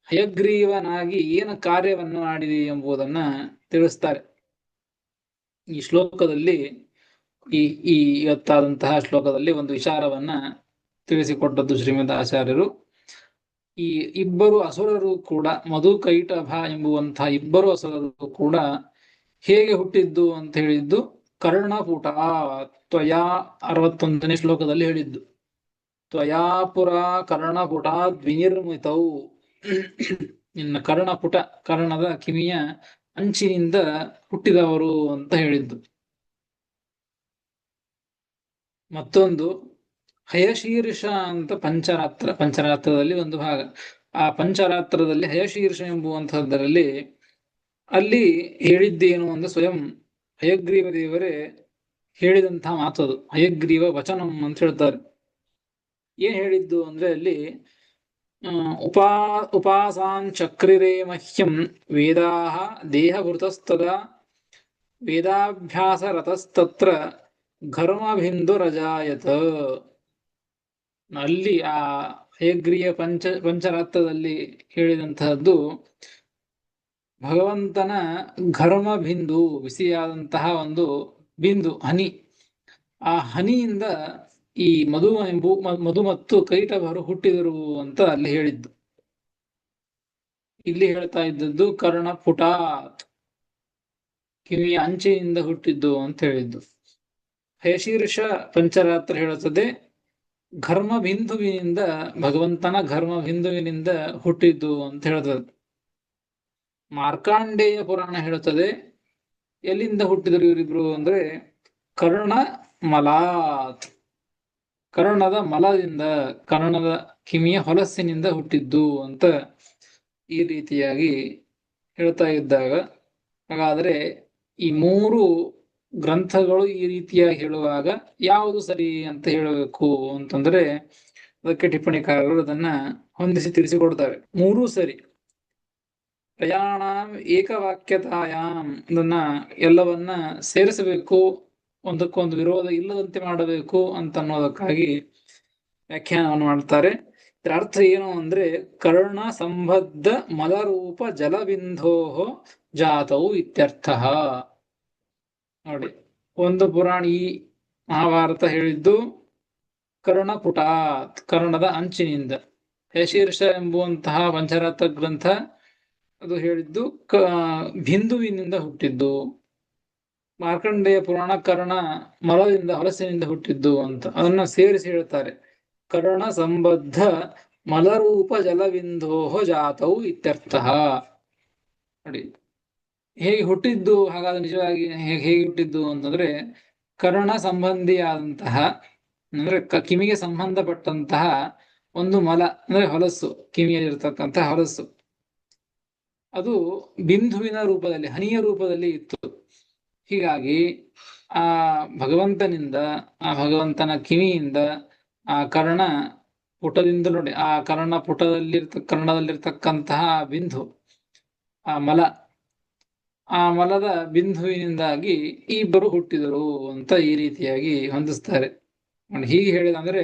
Speaker 1: ಹಯಗ್ರೀವನಾಗಿ ಏನು ಕಾರ್ಯವನ್ನು ಮಾಡಿದೆ ಎಂಬುದನ್ನ ತಿಳಿಸ್ತಾರೆ. ಈ ಶ್ಲೋಕದಲ್ಲಿ ಈ ಈ ಇವತ್ತಾದಂತಹ ಶ್ಲೋಕದಲ್ಲಿ ಒಂದು ವಿಚಾರವನ್ನ ತಿಳಿಸಿಕೊಟ್ಟದ್ದು ಶ್ರೀಮದ್ ಆಚಾರ್ಯರು. ಈ ಇಬ್ಬರು ಅಸುರರು ಕೂಡ ಮಧುಕೈಟಭ ಎಂಬುವಂತಹ ಇಬ್ಬರು ಅಸುರರು ಕೂಡ ಹೇಗೆ ಹುಟ್ಟಿದ್ದು ಅಂತ ಹೇಳಿದ್ದು ಕರ್ಣಪುಟ ತ್ವಯಾ 61ನೇ ಶ್ಲೋಕದಲ್ಲಿ ಹೇಳಿದ್ದು. ತ್ವಯಾಪುರ ಕರ್ಣಪುಟ ದ್ವಿನಿರ್ಮಿತೌ ಇನ್ನು ಕರ್ಣಪುಟ ಕರ್ಣದ ಕಿವಿಯ ಅಂಚಿನಿಂದ ಹುಟ್ಟಿದವರು ಅಂತ ಹೇಳಿದ್ದು. ಮತ್ತೊಂದು ಹಯಶೀರ್ಷ ಅಂತ ಪಂಚರಾತ್ರದಲ್ಲಿ ಒಂದು ಭಾಗ. ಆ ಪಂಚರಾತ್ರದಲ್ಲಿ ಹಯಶೀರ್ಷ ಎಂಬುವಂತಹದ್ದರಲ್ಲಿ ಅಲ್ಲಿ ಹೇಳಿದ್ದೇನು ಅಂದ್ರೆ ಸ್ವಯಂ ಹಯಗ್ರೀವ ದೇವರೇ ಹೇಳಿದಂತಹ ಮಾತದು. ಹಯಗ್ರೀವ ವಚನಂ ಅಂತ ಹೇಳ್ತಾರೆ. ಏನ್ ಹೇಳಿದ್ದು ಅಂದ್ರೆ ಅಲ್ಲಿ ಉಪಾಸಾನ್ ಚಕ್ರಿರೇ ಮಹ್ಯಂ ವೇದಾಹ ದೇಹಭೃತಸ್ತದಾ ವೇದಾಭ್ಯಾಸ ರತಸ್ತತ್ರ ಘರ್ಮಬಿಂದುರಜಾಯತ. ಅಲ್ಲಿ ಆ ಹಯಗ್ರೀಯ ಪಂಚರಾತ್ರದಲ್ಲಿ ಹೇಳಿದಂತಹದ್ದು ಭಗವಂತನ ಘರ್ಮ ಬಿಂದು, ಬಿಸಿಯಾದಂತಹ ಒಂದು ಬಿಂದು ಹನಿ. ಆ ಹನಿಯಿಂದ ಈ ಮಧು ಮತ್ತು ಕೈಟಭರು ಹುಟ್ಟಿದರು ಅಂತ ಅಲ್ಲಿ ಹೇಳಿದ್ದು. ಇಲ್ಲಿ ಹೇಳ್ತಾ ಇದ್ದದ್ದು ಕರ್ಣಪುಟ ಕಿವಿಯ ಅಂಚಿನಿಂದ ಹುಟ್ಟಿದ್ದು ಅಂತ ಹೇಳಿದ್ದು. ಹಯಶೀರ್ಷ ಪಂಚರಾತ್ರ ಹೇಳುತ್ತದೆ ಘರ್ಮ ಬಿಂದುವಿನಿಂದ, ಭಗವಂತನ ಘರ್ಮ ಬಿಂದುವಿನಿಂದ ಹುಟ್ಟಿದ್ದು ಅಂತ ಹೇಳ್ತದೆ. ಮಾರ್ಕಾಂಡೇಯ ಪುರಾಣ ಹೇಳುತ್ತದೆ ಎಲ್ಲಿಂದ ಹುಟ್ಟಿದರು ಇವರಿಬ್ರು ಅಂದ್ರೆ ಕರ್ಣ ಮಲಾತ್, ಕರ್ಣದ ಮಲದಿಂದ, ಕರ್ಣದ ಕಿವಿಯ ಹೊಲಸ್ಸಿನಿಂದ ಹುಟ್ಟಿದ್ದು ಅಂತ ಈ ರೀತಿಯಾಗಿ ಹೇಳ್ತಾ ಇದ್ದಾಗ, ಹಾಗಾದ್ರೆ ಈ ಮೂರು ಗ್ರಂಥಗಳು ಈ ರೀತಿಯಾಗಿ ಹೇಳುವಾಗ ಯಾವುದು ಸರಿ ಅಂತ ಹೇಳಬೇಕು ಅಂತಂದ್ರೆ ಅದಕ್ಕೆ ಟಿಪ್ಪಣಿಕಾರರು ಅದನ್ನ ಹೊಂದಿಸಿ ತಿಳಿಸಿಕೊಡ್ತಾರೆ. ಮೂರೂ ಸರಿ. ಪ್ರಯಾಣಾಂ ಏಕವಾಕ್ಯತಾಯಾಮ್, ಅದನ್ನ ಎಲ್ಲವನ್ನ ಸೇರಿಸಬೇಕು, ಒಂದಕ್ಕೊಂದು ವಿರೋಧ ಇಲ್ಲದಂತೆ ಮಾಡಬೇಕು ಅಂತ ಅನ್ನೋದಕ್ಕಾಗಿ ವ್ಯಾಖ್ಯಾನವನ್ನು ಮಾಡ್ತಾರೆ. ಇದರ ಅರ್ಥ ಏನು ಅಂದ್ರೆ ಕರ್ಣ ಸಂಬದ್ಧ ಮಲರೂಪ ಜಲಬಿಂಧೋ ಜಾತವು ಇತ್ಯರ್ಥ. ನೋಡಿ, ಒಂದು ಪುರಾಣ ಈ ಮಹಾಭಾರತ ಹೇಳಿದ್ದು ಕರ್ಣಪುಟ, ಕರ್ಣದ ಅಂಚಿನಿಂದ. ಹಯಶೀರ್ಷ ಎಂಬುವಂತಹ ಪಂಚರಾತ್ರ ಗ್ರಂಥ ಅದು ಹೇಳಿದ್ದು ಬಿಂದುವಿನಿಂದ ಹುಟ್ಟಿದ್ದು. ಮಾರ್ಕಂಡೇಯ ಪುರಾಣ ಕರ್ಣ ಮಲದಿಂದ, ಹೊಲಸಿನಿಂದ ಹುಟ್ಟಿದ್ದು ಅಂತ ಅದನ್ನ ಸೇರಿಸಿ ಹೇಳ್ತಾರೆ. ಕರ್ಣ ಸಂಬದ್ಧ ಮಲರೂಪ ಜಲಬಿಂಧೋ ಜಾತವು ಇತ್ಯರ್ಥ. ನೋಡಿ, ಹೇಗೆ ಹುಟ್ಟಿದ್ದು, ಹಾಗಾದ್ರೆ ನಿಜವಾಗಿ ಹೇಗೆ ಹುಟ್ಟಿದ್ದು ಅಂತಂದ್ರೆ ಕರ್ಣ ಸಂಬಂಧಿಯಾದಂತಹ ಅಂದ್ರೆ ಕಿವಿಗೆ ಸಂಬಂಧಪಟ್ಟಂತಹ ಒಂದು ಮಲ ಅಂದ್ರೆ ಹೊಲಸು, ಕಿವಿಯಲ್ಲಿರ್ತಕ್ಕಂತಹ ಹೊಲಸು, ಅದು ಬಿಂದುವಿನ ರೂಪದಲ್ಲಿ, ಹನಿಯ ರೂಪದಲ್ಲಿ ಇತ್ತು. ಹೀಗಾಗಿ ಆ ಭಗವಂತನಿಂದ, ಆ ಭಗವಂತನ ಕಿವಿಯಿಂದ ಆ ಕರ್ಣ ಪುಟದಿಂದ, ನೋಡಿ ಆ ಕರ್ಣದಲ್ಲಿರ್ತಕ್ಕಂತಹ ಬಿಂದು, ಆ ಮಲ, ಆ ಮಲದ ಬಿಂದುವಿನಿಂದಾಗಿ ಇಬ್ಬರು ಹುಟ್ಟಿದರು ಅಂತ ಈ ರೀತಿಯಾಗಿ ಹೊಂದಿಸ್ತಾರೆ. ಹೀಗೆ ಹೇಳಿದಂದ್ರೆ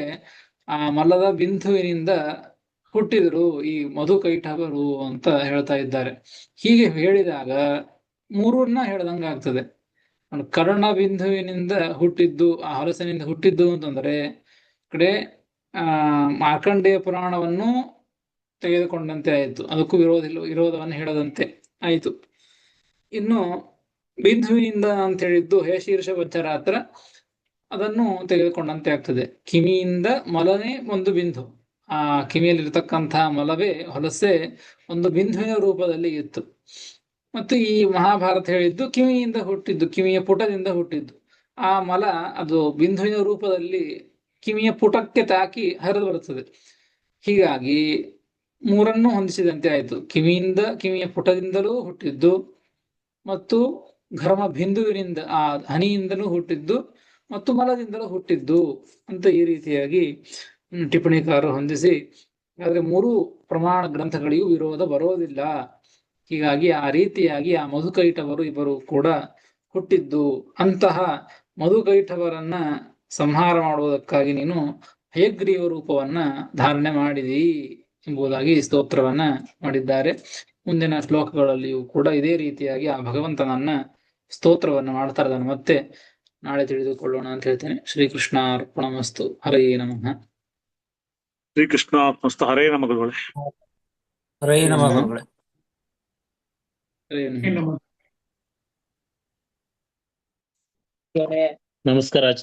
Speaker 1: ಆ ಮಲದ ಬಿಂದುವಿನಿಂದ ಹುಟ್ಟಿದರು ಈ ಮಧುಕೈಟಭರು ಅಂತ ಹೇಳ್ತಾ ಇದ್ದಾರೆ. ಹೀಗೆ ಹೇಳಿದಾಗ ಮೂರನ್ನ ಹೇಳ್ದಂಗ ಆಗ್ತದೆ. ಕರ್ಣ ಬಿಂದುವಿನಿಂದ ಹುಟ್ಟಿದ್ದು, ಆ ಹೊಲಸಿನಿಂದ ಹುಟ್ಟಿದ್ದು ಅಂತಂದ್ರೆ ಕಡೆ ಮಾರ್ಕಂಡೇಯ ಪುರಾಣವನ್ನು ತೆಗೆದುಕೊಂಡಂತೆ ಆಯಿತು, ಅದಕ್ಕೂ ವಿರೋಧವನ್ನು ಹೇಳದಂತೆ ಆಯಿತು. ಇನ್ನು ಬಿಂದುವಿನಿಂದ ಅಂತ ಹೇಳಿದ್ದು ಹಯಶೀರ್ಷ ಪಂಚರಾತ್ರ, ಅದನ್ನು ತೆಗೆದುಕೊಂಡಂತೆ ಆಗ್ತದೆ. ಕಿವಿಯಿಂದ ಮಲನೇ ಒಂದು ಬಿಂದು, ಆ ಕಿವಿಯಲ್ಲಿರ್ತಕ್ಕಂತಹ ಮಲವೇ, ಹೊಲಸೆ ಒಂದು ಬಿಂದುವಿನ ರೂಪದಲ್ಲಿ ಇತ್ತು. ಮತ್ತು ಈ ಮಹಾಭಾರತ ಹೇಳಿದ್ದು ಕಿವಿಯಿಂದ ಹುಟ್ಟಿದ್ದು, ಕಿವಿಯ ಪುಟದಿಂದ ಹುಟ್ಟಿದ್ದು. ಆ ಮಲ ಅದು ಬಿಂದುವಿನ ರೂಪದಲ್ಲಿ ಕಿವಿಯ ಪುಟಕ್ಕೆ ತಾಕಿ ಹರಿದು ಬರುತ್ತದೆ. ಹೀಗಾಗಿ ಮೂರನ್ನು ಹೊಂದಿಸಿದಂತೆ ಆಯಿತು. ಕಿವಿಯ ಪುಟದಿಂದಲೂ ಹುಟ್ಟಿದ್ದು ಮತ್ತು ಘರ್ಮ ಬಿಂದುವಿನಿಂದ, ಆ ಹನಿಯಿಂದಲೂ ಹುಟ್ಟಿದ್ದು ಮತ್ತು ಮಲದಿಂದಲೂ ಹುಟ್ಟಿದ್ದು ಅಂತ ಈ ರೀತಿಯಾಗಿ ಟಿಪ್ಪಣಿಕಾರರು ಹೊಂದಿಸಿ, ಆದ್ರೆ ಮೂರು ಪ್ರಮಾಣ ಗ್ರಂಥಗಳಿಗೂ ವಿರೋಧ ಬರೋದಿಲ್ಲ ಹೀಗಾಗಿ ಆ ರೀತಿಯಾಗಿ ಆ ಮಧುಕೈಟವರು ಇಬ್ಬರು ಕೂಡ ಹುಟ್ಟಿದ್ದು. ಅಂತಹ ಮಧುಕೈಟವರನ್ನ ಸಂಹಾರ ಮಾಡುವುದಕ್ಕಾಗಿ ನೀನು ಹಯಗ್ರೀವ ರೂಪವನ್ನ ಧಾರಣೆ ಮಾಡಿದಿ ಎಂಬುದಾಗಿ ಸ್ತೋತ್ರವನ್ನ ಮಾಡಿದ್ದಾರೆ. ಮುಂದಿನ ಶ್ಲೋಕಗಳಲ್ಲಿಯೂ ಕೂಡ ಇದೇ ರೀತಿಯಾಗಿ ಆ ಭಗವಂತನನ್ನ ಸ್ತೋತ್ರವನ್ನ ಮಾಡ್ತಾ ಇದ್ದಾನೆ. ಮತ್ತೆ ನಾಳೆ ತಿಳಿದುಕೊಳ್ಳೋಣ ಅಂತ ಹೇಳ್ತೇನೆ. ಶ್ರೀಕೃಷ್ಣ ಅರ್ಪಣಮಸ್ತು. ಹರೇ ನಮಃ.
Speaker 2: ಶ್ರೀಕೃಷ್ಣ ಮಸ್ತು. ಹರೇ ನಮ ಗುರುಗಳೇ.
Speaker 3: ಹರೇ ನಮ ಗುರುಗಳೇ.
Speaker 1: ಹರೇ ನಮಃ.
Speaker 4: ನಮಸ್ಕಾರ.